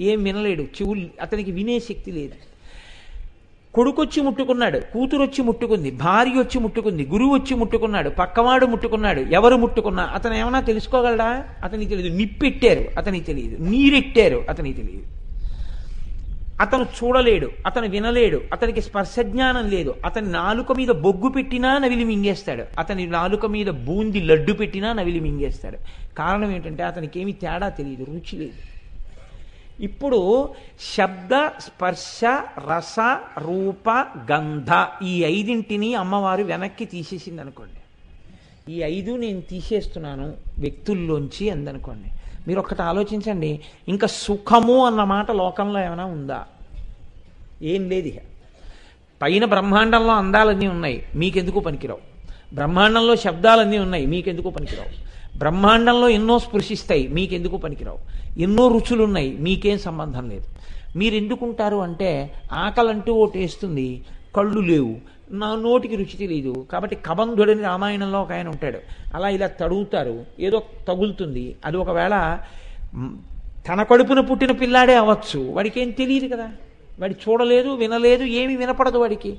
ఏం వినలేడు, చెవులు, అతనికి వినే శక్తి లేదు. కొడుకొచ్చి ముట్టుకున్నాడు, కూతురు వచ్చి ముట్టుకుంది, భార్య వచ్చి ముట్టుకుంది, గురువు వచ్చి ముట్టుకున్నాడు, పక్కవాడు ముట్టుకున్నాడు, ఎవరు ముట్టుకున్నా అతను ఏమైనా తెలుసుకోగలడా? అతనికి తెలియదు. నిప్పెట్టారు, అతనికి తెలియదు. నీరెట్టారు, అతనికి తెలియదు. అతను చూడలేడు, అతను వినలేడు, అతనికి స్పర్శజ్ఞానం లేదు. అతని నాలుక మీద బొగ్గు పెట్టినా నవిలి మింగేస్తాడు, అతని నాలుక మీద బూంది లడ్డు పెట్టినా నవిలి మింగేస్తాడు. కారణం ఏంటంటే అతనికి ఏమి తేడా తెలియదు, రుచి లేదు. ఇప్పుడు శబ్ద, స్పర్శ, రస, రూప, గంధ ఈ 5 అమ్మవారు వెనక్కి తీసేసింది అనుకోండి. ఈ 5 నేను తీసేస్తున్నాను వ్యక్తుల్లోంచి అందనుకోండి. మీరు ఒక్కటి ఆలోచించండి, ఇంకా సుఖము అన్న మాట లోకంలో ఏమైనా ఉందా? ఏం లేదు. ఇక పైన బ్రహ్మాండంలో అందాలన్నీ ఉన్నాయి, మీకెందుకు పనికిరావు. బ్రహ్మాండంలో శబ్దాలన్నీ ఉన్నాయి, మీకెందుకు పనికిరావు. బ్రహ్మాండంలో ఎన్నో స్పృశిస్తాయి, మీకెందుకు పనికిరావు. ఎన్నో రుచులున్నాయి, మీకేం సంబంధం లేదు. మీరు ఎందుకుంటారు అంటే, ఆకలంటూ ఒకటి వేస్తుంది, కళ్ళు లేవు, నా నోటికి రుచి తెలియదు. కాబట్టి కబంధుడని రామాయణంలో ఒక ఆయన ఉంటాడు, అలా ఇలా తడుగుతారు, ఏదో తగులుతుంది. అది ఒకవేళ తన కడుపున పుట్టిన పిల్లాడే అవ్వచ్చు, వాడికి ఏం తెలియదు కదా. వాడు చూడలేదు, వినలేదు, ఏమి వినపడదు వాడికి.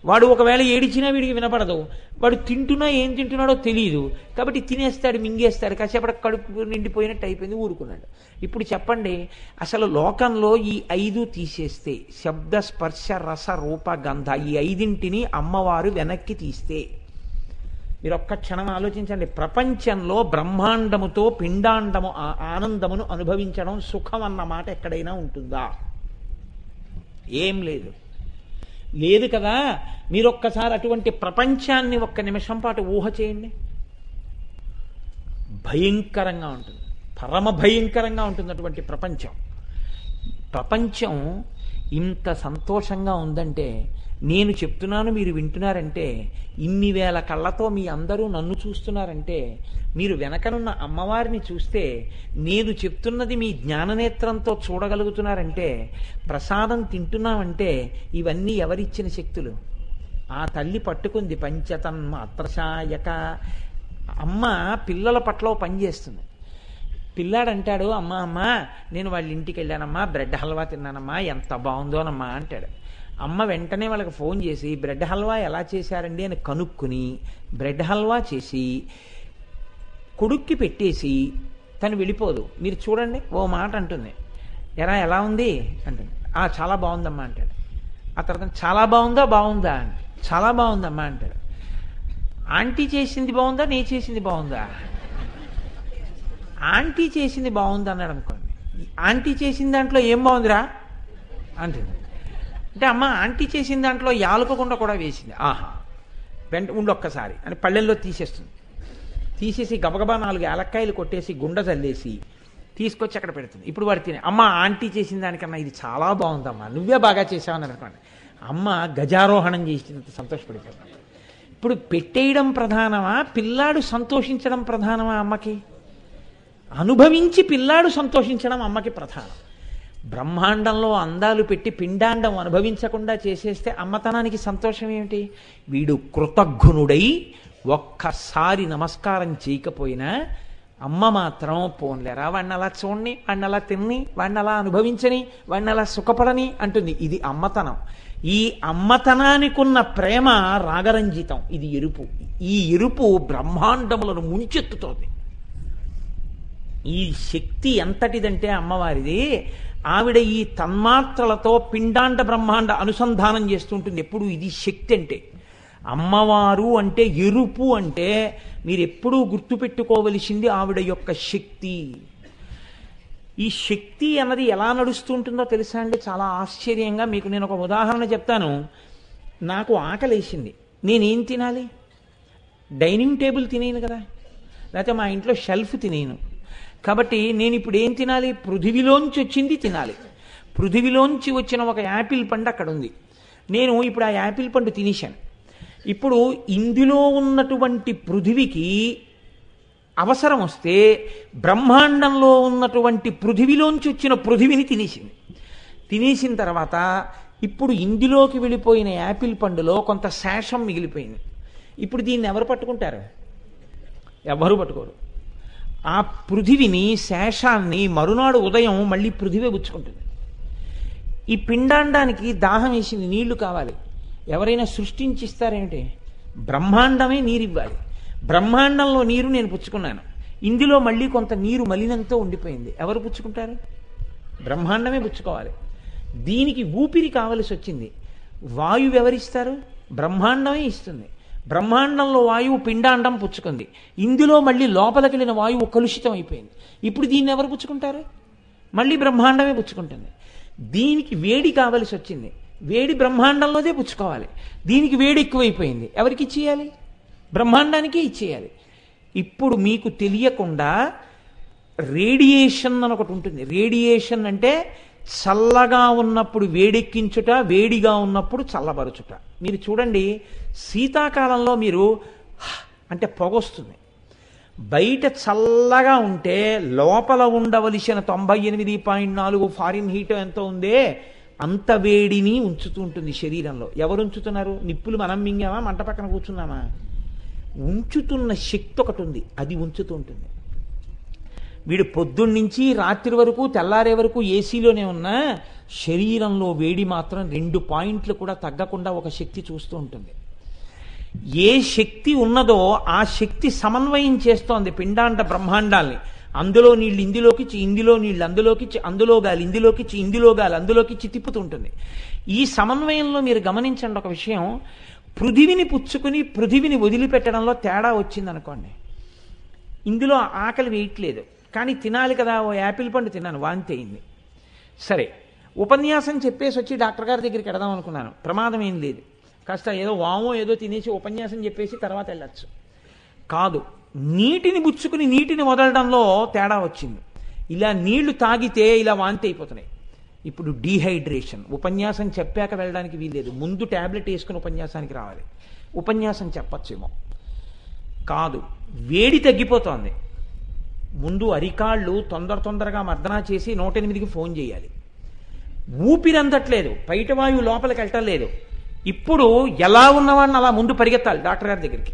వాడు ఒకవేళ ఏడిచినా వీడికి వినపడదు. వాడు తింటున్నా ఏం తింటున్నాడో తెలియదు. కాబట్టి తినేస్తాడు, మింగేస్తాడు, కాసేపటి కడుపు నిండిపోయినట్టు అయిపోయింది, ఊరుకున్నాడు. ఇప్పుడు చెప్పండి, అసలు లోకంలో ఈ 5 తీసేస్తే, శబ్ద స్పర్శ రస రూప గంధ, ఈ 5ంటిని అమ్మవారు వెనక్కి తీస్తే, మీరు ఒక్క క్షణం ఆలోచించండి, ప్రపంచంలో బ్రహ్మాండముతో పిండాండము ఆనందమును అనుభవించడం సుఖం అన్న మాట ఎక్కడైనా ఉంటుందా? ఏం లేదు, లేదు కదా. మీరొక్కసారి అటువంటి ప్రపంచాన్ని ఒక్క నిమిషం పాటు ఊహ చేయండి. భయంకరంగా ఉంటుంది, పరమ భయంకరంగా ఉంటుంది అటువంటి ప్రపంచం ఇంత సంతోషంగా ఉందంటే, నేను చెప్తున్నాను మీరు వింటున్నారంటే, ఇన్ని వేల కళ్ళతో మీ అందరూ నన్ను చూస్తున్నారంటే, మీరు వెనకనున్న అమ్మవారిని చూస్తే, నేను చెప్తున్నది మీ జ్ఞాననేత్రంతో చూడగలుగుతున్నారంటే, ప్రసాదం తింటున్నామంటే, ఇవన్నీ ఎవరిచ్చిన శక్తులు? ఆ తల్లి పట్టుకుంది. పంచతన్మాత్రశాయక. అమ్మ పిల్లల పట్ల పనిచేస్తుంది. పిల్లాడంటాడు, అమ్మ నేను వాళ్ళ ఇంటికి వెళ్ళానమ్మా, బ్రెడ్ హల్వా తిన్నానమ్మా, ఎంత బాగుందోనమ్మా అంటాడు. అమ్మ వెంటనే వాళ్ళకి ఫోన్ చేసి బ్రెడ్ హల్వా ఎలా చేశారండి అని కనుక్కుని బ్రెడ్ హల్వా చేసి కొడుక్కి పెట్టేసి తను వెళ్ళిపోదు. మీరు చూడండి, ఓ మాట అంటుంది, ఎలా ఉంది అంటుంది. చాలా బాగుందమ్మా అంటాడు. ఆ తర్వాత చాలా బాగుందా అంటే, చాలా బాగుందమ్మా అంటాడు. ఆంటీ చేసింది బాగుందా, నే చేసింది బాగుందా? ఆంటీ చేసింది బాగుంది అన్నాడు అనుకోండి. ఆంటీ చేసిన దాంట్లో ఏం బాగుందిరా అంటుంది. అంటే అమ్మ ఆంటీ చేసిన దాంట్లో యాలకకుండా కూడా వేసింది. ఉండొక్కసారి అని పళ్ళెల్లో తీసేసి గబగబా 4 యాలక్కాయలు కొట్టేసి గుండ చల్లేసి తీసుకొచ్చి అక్కడ పెడుతుంది. ఇప్పుడు వాడు తినే, అమ్మ ఆంటీ చేసిన దానికన్నా ఇది చాలా బాగుందమ్మా, నువ్వే బాగా చేసావని అనుకోండి. అమ్మ గజారోహణం చేసినంత సంతోషపడిపోతాం. ఇప్పుడు పెట్టేయడం ప్రధానమా, పిల్లాడు సంతోషించడం ప్రధానమా? అమ్మకి అనుభవించి పిల్లాడు సంతోషించడం అమ్మకి ప్రధానం. బ్రహ్మాండంలో అందాలు పెట్టి పిండాండం అనుభవించకుండా చేసేస్తే అమ్మతనానికి సంతోషం ఏమిటి? వీడు కృతజ్ఞుడై ఒక్కసారి నమస్కారం చేయకపోయినా అమ్మ మాత్రం పోన్లేరా, వాడిని అలా చూడని, వాడిని అలా తిని, వాడిని అలా అనుభవించని, వాడిని అలా సుఖపడని అంటుంది. ఇది అమ్మతనం. ఈ అమ్మతనానికి ఉన్న ప్రేమ రాగరంజితం. ఇది ఎరుపు. ఈ ఎరుపు బ్రహ్మాండములను ముంచెత్తుతోంది. ఈ శక్తి ఎంతటిదంటే అమ్మవారిది, ఆవిడ ఈ తన్మాత్రలతో పిండాండ బ్రహ్మాండ అనుసంధానం చేస్తుంటుంది ఎప్పుడు. ఇది శక్తి అంటే. అమ్మవారు అంటే ఎరుపు అంటే మీరు ఎప్పుడూ గుర్తుపెట్టుకోవలసింది ఆవిడ యొక్క శక్తి. ఈ శక్తి అన్నది ఎలా నడుస్తుంటుందో తెలుసా అండి? చాలా ఆశ్చర్యంగా. మీకు నేను ఒక ఉదాహరణ చెప్తాను. నాకు ఆకలేసింది, నేనేం తినాలి? డైనింగ్ టేబుల్ తినేను కదా, లేకపోతే మా ఇంట్లో షెల్ఫ్ తినేను. కాబట్టి నేను ఇప్పుడు ఏం తినాలి? పృథివిలోంచి వచ్చింది తినాలి. పృథివిలోంచి వచ్చిన ఒక యాపిల్ పండు అక్కడ ఉంది. నేను ఇప్పుడు ఆ యాపిల్ పండు తినేశాను. ఇప్పుడు ఇందులో ఉన్నటువంటి పృథివికి అవసరం వస్తే బ్రహ్మాండంలో ఉన్నటువంటి పృథివిలోంచి వచ్చిన పృథివిని తినేసింది. తినేసిన తర్వాత ఇప్పుడు ఇందులోకి వెళ్ళిపోయిన యాపిల్ పండులో కొంత శేషం మిగిలిపోయింది. ఇప్పుడు దీన్ని ఎవరు పట్టుకుంటారు? ఎవరు పట్టుకోరు. ఆ పృథివిని, శేషాన్ని మరునాడు ఉదయం మళ్ళీ పృథివే పుచ్చుకుంటుంది. ఈ పిండాండానికి దాహం వేసింది, నీళ్లు కావాలి. ఎవరైనా సృష్టించిస్తారేమిటి? బ్రహ్మాండమే నీరివ్వాలి. బ్రహ్మాండంలో నీరు నేను పుచ్చుకున్నాను, ఇందులో మళ్ళీ కొంత నీరు మలినంతో ఉండిపోయింది. ఎవరు పుచ్చుకుంటారు? బ్రహ్మాండమే పుచ్చుకోవాలి. దీనికి ఊపిరి కావలసి వచ్చింది. వాయువు ఎవరిస్తారు? బ్రహ్మాండమే ఇస్తుంది. బ్రహ్మాండంలో వాయువు పిండాండం పుచ్చుకుంది, ఇందులో మళ్ళీ లోపలికెళ్ళిన వాయువు కలుషితం అయిపోయింది. ఇప్పుడు దీన్ని ఎవరు పుచ్చుకుంటారు? మళ్ళీ బ్రహ్మాండమే పుచ్చుకుంటుంది. దీనికి వేడి కావలసి వచ్చింది, వేడి బ్రహ్మాండంలోదే పుచ్చుకోవాలి. దీనికి వేడి ఎక్కువైపోయింది, ఎవరికి ఇచ్చేయాలి? బ్రహ్మాండానికే ఇచ్చేయాలి. ఇప్పుడు మీకు తెలియకుండా రేడియేషన్ అని ఒకటి ఉంటుంది. రేడియేషన్ అంటే చల్లగా ఉన్నప్పుడు వేడెక్కించుట, వేడిగా ఉన్నప్పుడు చల్లబరుచుట. మీరు చూడండి, శీతాకాలంలో మీరు అంటే పొగొస్తుంది. బయట చల్లగా ఉంటే లోపల ఉండవలసిన 98.4 ఫారిన్ హీట్ ఎంత ఉందే అంత వేడిని ఉంచుతూ ఉంటుంది శరీరంలో. ఎవరు ఉంచుతున్నారు? నిప్పులు మనం మింగామా, మంట పక్కన కూర్చున్నామా? ఉంచుతున్న శక్తి ఒకటి ఉంది, అది ఉంచుతూ ఉంటుంది. వీడు పొద్దున్నుంచి రాత్రి వరకు, తెల్లారే వరకు ఏసీలోనే ఉన్నా శరీరంలో వేడి మాత్రం 2 పాయింట్లు కూడా తగ్గకుండా ఒక శక్తి చూస్తూ ఉంటుంది. ఏ శక్తి ఉన్నదో ఆ శక్తి సమన్వయం చేస్తోంది పిండాండ బ్రహ్మాండాల్ని. అందులో నీళ్ళు ఇందులోకిచ్చి, ఇందులో నీళ్ళు అందులోకిచ్చి, అందులో గాలి ఇందులోకిచ్చి, ఇందులో గాలి అందులోకిచ్చి తిప్పుతుంటుంది. ఈ సమన్వయంలో మీరు గమనించండి ఒక విషయం, పృథివిని పుచ్చుకుని పృథివిని వదిలిపెట్టడంలో తేడా వచ్చిందనుకోండి. ఇందులో ఆకలి వేయట్లేదు, కానీ తినాలి కదా, ఓ యాపిల్ పండు తిన్నాను, వాంతి అయింది. సరే, ఉపన్యాసం చెప్పేసి వచ్చి డాక్టర్ గారి దగ్గరికి వెడదాం అనుకున్నాను, ప్రమాదం ఏం లేదు, కాస్త ఏదో వామో ఏదో తినేసి ఉపన్యాసం చెప్పేసి తర్వాత వెళ్ళచ్చు. కాదు, నీటిని పుచ్చుకుని నీటిని వదలడంలో తేడా వచ్చింది. ఇలా నీళ్లు తాగితే ఇలా వాంతి అయిపోతున్నాయి. ఇప్పుడు డీహైడ్రేషన్. ఉపన్యాసం చెప్పాక వెళ్ళడానికి వీల్లేదు, ముందు ట్యాబ్లెట్ వేసుకుని ఉపన్యాసానికి రావాలి. ఉపన్యాసం చెప్పచ్చేమో, కాదు, వేడి తగ్గిపోతోంది. ముందు అరికాళ్ళు తొందరగా మర్దనా చేసి 108కి ఫోన్ చేయాలి. ఊపిరందట్లేదు, బయట వాయువు లోపలికి వెళ్ళటలేదు. ఇప్పుడు ఎలా ఉన్నవాడిని అలా ముందు పరిగెత్తాలి డాక్టర్ గారి దగ్గరికి.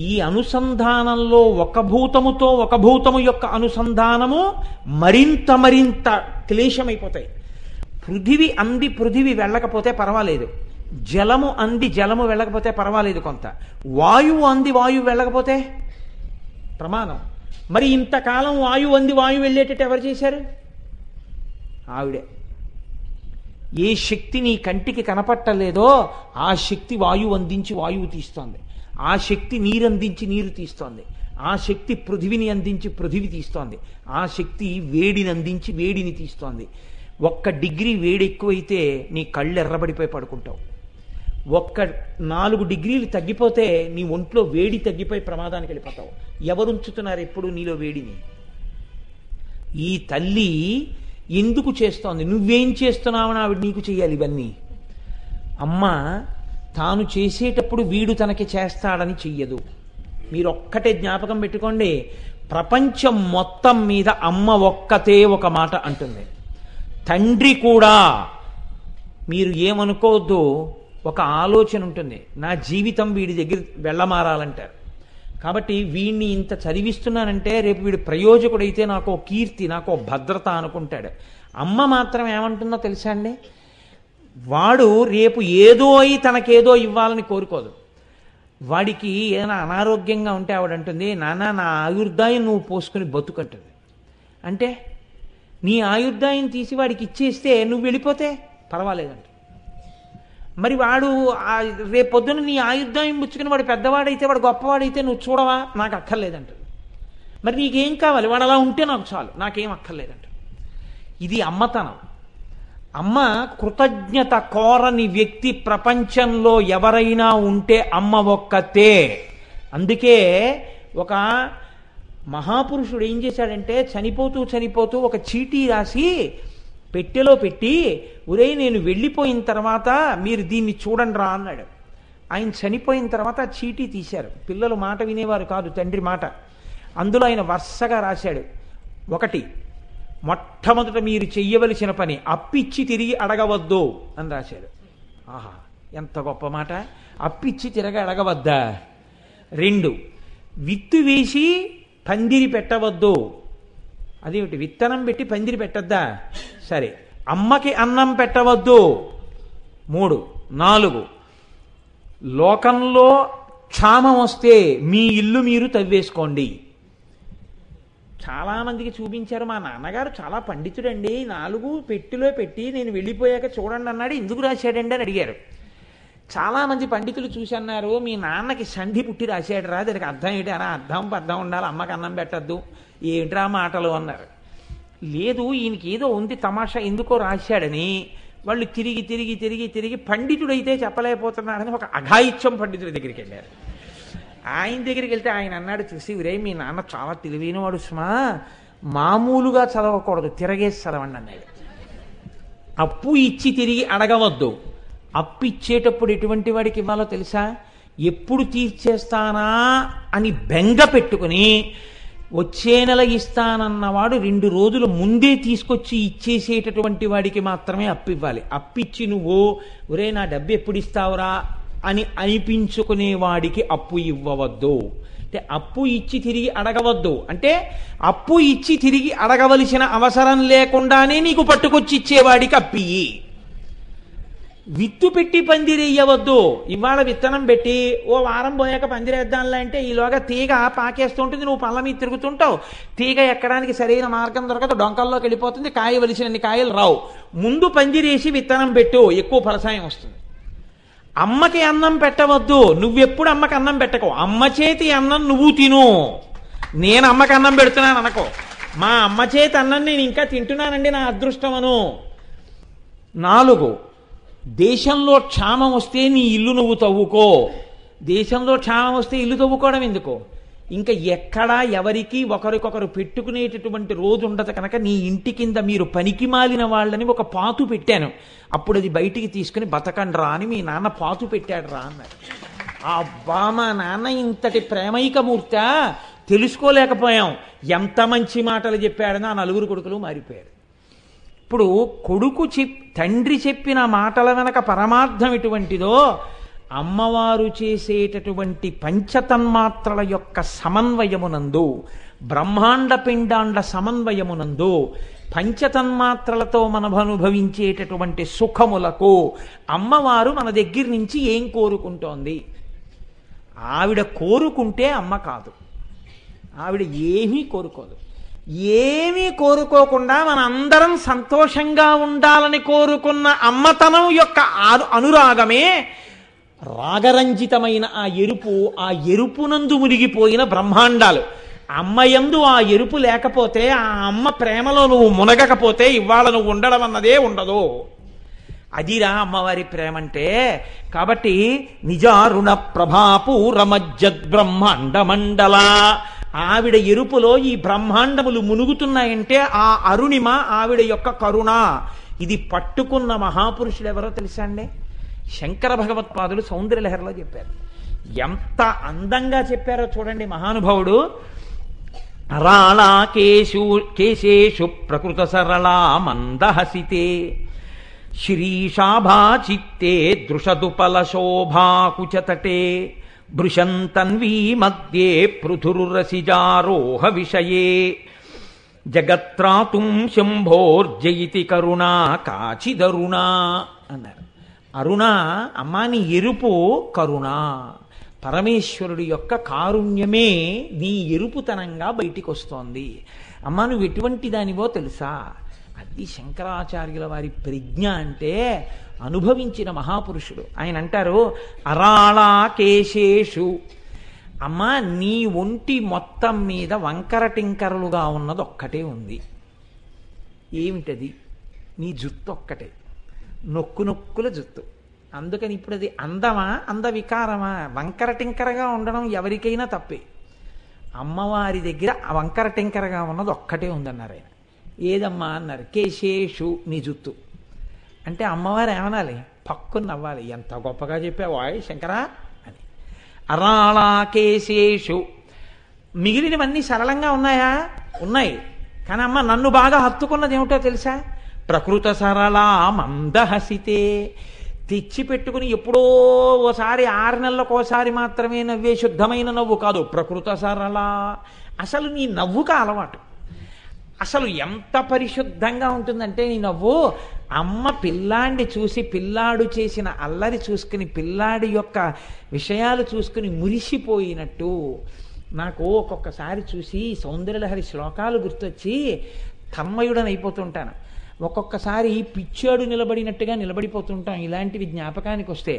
ఈ అనుసంధానంలో ఒక భూతముతో ఒక భూతము యొక్క అనుసంధానము మరింత క్లేశమైపోతాయి. పృథివి అంది పృథివి వెళ్ళకపోతే పర్వాలేదు, జలము అంది జలము వెళ్ళకపోతే పర్వాలేదు కొంత, వాయువు అంది వాయువు వెళ్ళకపోతే ప్రమాదం. మరి ఇంతకాలం వాయువు అంది వాయువు వెళ్ళేటట్టు ఎవరు చేశారు? ఆవిడే. ఏ శక్తి నీ కంటికి కనపట్టలేదో ఆ శక్తి వాయువు అందించి వాయువు తీస్తోంది, ఆ శక్తి నీరు అందించి నీరు తీస్తోంది, ఆ శక్తి పృథివిని అందించి పృథివి తీస్తోంది, ఆ శక్తి వేడిని అందించి వేడిని తీస్తోంది. 1 డిగ్రీ వేడి ఎక్కువైతే నీ కళ్ళు ఎర్రబడిపోయి పడుకుంటావు. 4 డిగ్రీలు తగ్గిపోతే నీ ఒంట్లో వేడి తగ్గిపోయి ప్రమాదానికి వెళ్ళిపోతావు. ఎవరుంచుతున్నారు ఎప్పుడు నీలో వేడిని? ఈ తల్లి ఎందుకు చేస్తోంది? నువ్వేం చేస్తున్నావని ఆవిడ నీకు చెయ్యాలి ఇవన్నీ. అమ్మ తాను చేసేటప్పుడు వీడు తనకి చేస్తాడని చెయ్యదు. మీరు ఒక్కటే జ్ఞాపకం పెట్టుకోండి, ప్రపంచం మొత్తం మీద అమ్మ ఒక్కతే ఒక మాట అంటుంది. తండ్రి కూడా, మీరు ఏమనుకోవద్దు, ఒక ఆలోచన ఉంటుంది, నా జీవితం వీడి దగ్గర వెళ్ళమారాలంటారు. కాబట్టి వీడిని ఇంత చదివిస్తున్నానంటే రేపు వీడు ప్రయోజకుడైతే నాకు కీర్తి, నాకు భద్రత అనుకుంటాడు. అమ్మ మాత్రం ఏమంటుందో తెలుసా అండి? వాడు రేపు ఏదో అయి తనకేదో ఇవ్వాలని కోరుకోదు. వాడికి ఏదైనా అనారోగ్యంగా ఉంటే ఆవిడంటుంది, నాన్న నా ఆయుర్దాయం నువ్వు పోసుకుని బతుకంటుంది. అంటే నీ ఆయుర్దాయం తీసి వాడికి ఇచ్చేస్తే నువ్వు వెళ్ళిపోతే పర్వాలేదంట. మరి వాడు రేపొద్దున నీ ఆయుర్దాయం పుచ్చుకుని వాడు పెద్దవాడైతే, వాడు గొప్పవాడైతే నువ్వు చూడవా? నాకు అక్కర్లేదంట. మరి నీకేం కావాలి? వాడు అలా ఉంటే నాకు చాలు, నాకేం అక్కర్లేదంట. ఇది అమ్మతనం. అమ్మ కృతజ్ఞత కోరని వ్యక్తి ప్రపంచంలో ఎవరైనా ఉంటే అమ్మ ఒక్కతే. అందుకే ఒక మహాపురుషుడు ఏం చేశాడంటే, చనిపోతూ ఒక చీటీ రాసి పెట్టెలో పెట్టి, ఒరేయ్ నేను వెళ్ళిపోయిన తర్వాత మీరు దీన్ని చూడండి రా అన్నాడు. ఆయన చనిపోయిన తర్వాత చీటీ తీశారు. పిల్లలు మాట వినేవారు కాదు, తండ్రి మాట. అందులో ఆయన వరుసగా రాశాడు. 1, మొట్టమొదట మీరు చెయ్యవలసిన పని అప్పిచ్చి తిరిగి అడగవద్దు అని రాశాడు. ఆహా, ఎంత గొప్ప మాట! అప్పిచ్చి తిరిగి అడగవద్దా? 2, విత్తు వేసి పందిరి పెట్టవద్దు. అదేమిటి, విత్తనం పెట్టి పందిరి పెట్టద్దా? సరే. అమ్మకి అన్నం పెట్టవద్దు. 3, 4, లోకంలో క్షామం వస్తే మీ ఇల్లు మీరు తవ్వేసుకోండి. చాలామందికి చూపించారు, మా నాన్నగారు చాలా పండితుడండి, 4 పెట్టెలో పెట్టి నేను వెళ్ళిపోయాక చూడండి అన్నాడు, ఎందుకు రాశాడండి అని అడిగారు. చాలామంది పండితులు చూసి అన్నారు, మీ నాన్నకి సంధి పుట్టి రాశాడు రా, దానికి అర్థం ఏంటి అని. అర్థం ఉండాలి, అమ్మకి అన్నం పెట్టద్దు, ఏంట్రా మాటలు అన్నారు. లేదు, ఈయనకి ఏదో ఉంది తమాషా, ఎందుకో రాశాడని వాళ్ళు తిరిగి పండితుడైతే చెప్పలేకపోతున్నాడని ఒక అఘాయిత్యం పండితుడి దగ్గరికి వెళ్ళారు. ఆయన దగ్గరికి వెళ్తే ఆయన అన్నాడు చూసి, ఒరే మీ నాన్న చాలా తెలివైనవాడు సుమా, మామూలుగా చదవకూడదు, తిరగేసి చదవండి అన్నాడు. అప్పు ఇచ్చి తిరిగి అడగవద్దు. అప్పు ఇచ్చేటప్పుడు ఎటువంటి వాడికి ఇవ్వాలో తెలుసా? ఎప్పుడు తీర్చేస్తానా అని బెంగ పెట్టుకుని వచ్చే నెల ఇస్తానన్నవాడు 2 రోజుల ముందే తీసుకొచ్చి ఇచ్చేసేటటువంటి వాడికి మాత్రమే అప్పు ఇవ్వాలి. అప్పిచ్చి నువ్వు ఒరే నా డబ్బు ఎప్పుడు ఇస్తావురా అని అనిపించుకునే వాడికి అప్పు ఇవ్వవద్దు. అంటే అప్పు ఇచ్చి తిరిగి అడగవద్దు అంటే అప్పు ఇచ్చి తిరిగి అడగవలసిన అవసరం లేకుండానే నీకు పట్టుకొచ్చి ఇచ్చేవాడికి అప్పియి. విత్తు పెట్టి పందిరేయవద్దు. ఇవాళ విత్తనం పెట్టి ఓ వారం పోయాక పందిరేద్దాంలా అంటే ఈలోగా తీగ పాకేస్తూ ఉంటుంది, నువ్వు పళ్ళ మీద తిరుగుతుంటావు, తీగ ఎక్కడానికి సరైన మార్గం దొరకదు, డొంకల్లోకి వెళ్ళిపోతుంది, కాయవలసినన్ని కాయలు రావు. ముందు పందిరేసి విత్తనం పెట్టు, ఎక్కువ ఫలసాయం వస్తుంది. అమ్మకి అన్నం పెట్టవద్దు, నువ్వెప్పుడు అమ్మకి అన్నం పెట్టకు. అమ్మ చేతి అన్నం నువ్వు తిను, నేను అమ్మకి అన్నం పెడుతున్నాను అనుకో. మా అమ్మ చేతి అన్నం నేను ఇంకా తింటున్నానండి, నా అదృష్టమను. 4, దేశంలో క్షామం వస్తే నీ ఇల్లు నువ్వు తవ్వుకో. దేశంలో క్షామం వస్తే ఇల్లు తవ్వుకోవడం ఎందుకో? ఇంకా ఎక్కడా ఎవరికి ఒకరికొకరు పెట్టుకునేటటువంటి రోజు ఉండదు కనుక నీ ఇంటి కింద మీరు పనికి మాలిన వాళ్ళని ఒక పాతు పెట్టాను, అప్పుడు అది బయటికి తీసుకుని బతకండ్రా అని మీ నాన్న పాతు పెట్టాడు రా అన్నారు. అబ్బా, మా నాన్న ఇంతటి ప్రేమైకమూర్త తెలుసుకోలేకపోయాం. ఎంత మంచి మాటలు చెప్పాడని ఆ 4 కొడుకులు మారిపోయారు. ఇప్పుడు తండ్రి చెప్పిన మాటల వెనక పరమార్థం ఎటువంటిదో, అమ్మవారు చేసేటటువంటి పంచతన్మాత్రల యొక్క సమన్వయమునందు, బ్రహ్మాండ పిండాండ సమన్వయమునందు, పంచతన్మాత్రలతో మనం అనుభవించేటటువంటి సుఖములకు అమ్మవారు మన దగ్గర నుంచి ఏం కోరుకుంటోంది? ఆవిడ కోరుకుంటే అమ్మ కాదు, ఆవిడ ఏమీ కోరుకోదు. ఏమీ కోరుకోకుండా మన అందరం సంతోషంగా ఉండాలని కోరుకున్న అమ్మతనం యొక్క అనురాగమే రాగరంజితమైన ఆ ఎరుపునందు మునిగిపోయిన బ్రహ్మాండాలు. అమ్మయందు ఆ ఎరుపు లేకపోతే, ఆ అమ్మ ప్రేమలో నువ్వు మునగకపోతే ఇవాళ నువ్వు ఉండడం అన్నదే ఉండదు. అదిరా అమ్మవారి ప్రేమంటే. కాబట్టి నిజారుణ ప్రభాపూరమజ్జద్బ్రహ్మాండమండల, ఆవిడ ఎరుపులో ఈ బ్రహ్మాండములు మునుగుతున్నాయంటే ఆ అరుణిమ ఆవిడ యొక్క కరుణ. ఇది పట్టుకున్న మహాపురుషుడు ఎవరో తెలుసా అండి? శంకర భగవత్పాదులు సౌందర్యలహరిలో చెప్పారు. ఎంత అందంగా చెప్పారో చూడండి మహానుభావుడు. అరాళా కేశేషు ప్రకృత సరళా మందహసితే శిరీషాభా చిత్తే దృషదుపల శోభాకుచతటే భృశంతన్వీ మధ్యే పృథురురసిజారోహ విషయే జగత్రాతుం శంభోర్జయితి కరుణా కాచిదరుణా అన్నారు. అరుణ, అమ్మా నీ ఎరుపు కరుణ, పరమేశ్వరుడి యొక్క కారుణ్యమే నీ ఎరుపుతనంగా బయటికి వస్తోంది. అమ్మా నువ్వు ఎటువంటి దానివో తెలుసా? అది శంకరాచార్యుల వారి ప్రజ్ఞ అంటే అనుభవించిన మహాపురుషుడు. ఆయన అంటారు, అరాళా కేశేషు, అమ్మా నీ ఒంటి మొత్తం మీద వంకర టింకరలుగా ఉన్నది ఒక్కటే ఉంది. ఏమిటది? నీ జుత్తు ఒక్కటే, నొక్కుల జుత్తు. అందుకని ఇప్పుడు అది అందమా అందవికారమా? వంకర టింకరగా ఉండడం ఎవరికైనా తప్పే. అమ్మవారి దగ్గర వంకర టింకరగా ఉన్నది ఒక్కటే ఉందన్నారు ఆయన. ఏదమ్మా అన్నారు. కేశేషు, నీ జుత్తు. అంటే అమ్మవారు ఏమనాలి? పక్కుని నవ్వాలి. ఎంత గొప్పగా చెప్పావాయ్ శంకరా అని. అరాళా కేశేషు, మిగిలినవన్నీ సరళంగా ఉన్నాయా? ఉన్నాయి. కానీ అమ్మ నన్ను బాగా హత్తుకున్నది ఏమిటో తెలుసా? ప్రకృత సరళా మందహసితే, తెచ్చి పెట్టుకుని ఎప్పుడో ఓసారి 6 నెలలకోసారి మాత్రమే నవ్వే శుద్ధమైన నవ్వు కాదు. ప్రకృత సరళ, అసలు నీ నవ్వుక అలవాటు. అసలు ఎంత పరిశుద్ధంగా ఉంటుందంటే నీ నవ్వు, అమ్మ పిల్లాడిని చూసి, పిల్లాడు చేసిన అల్లరి చూసుకుని, పిల్లాడి యొక్క విషయాలు చూసుకుని మురిసిపోయినట్టు. నాకు ఒక్కొక్కసారి చూసి సౌందర్యలహరి శ్లోకాలు గుర్తొచ్చి తన్మయుడని అయిపోతుంటాను. ఒక్కొక్కసారి పిచ్చాడు నిలబడినట్టుగా నిలబడిపోతుంటాం ఇలాంటివి జ్ఞాపకానికి వస్తే.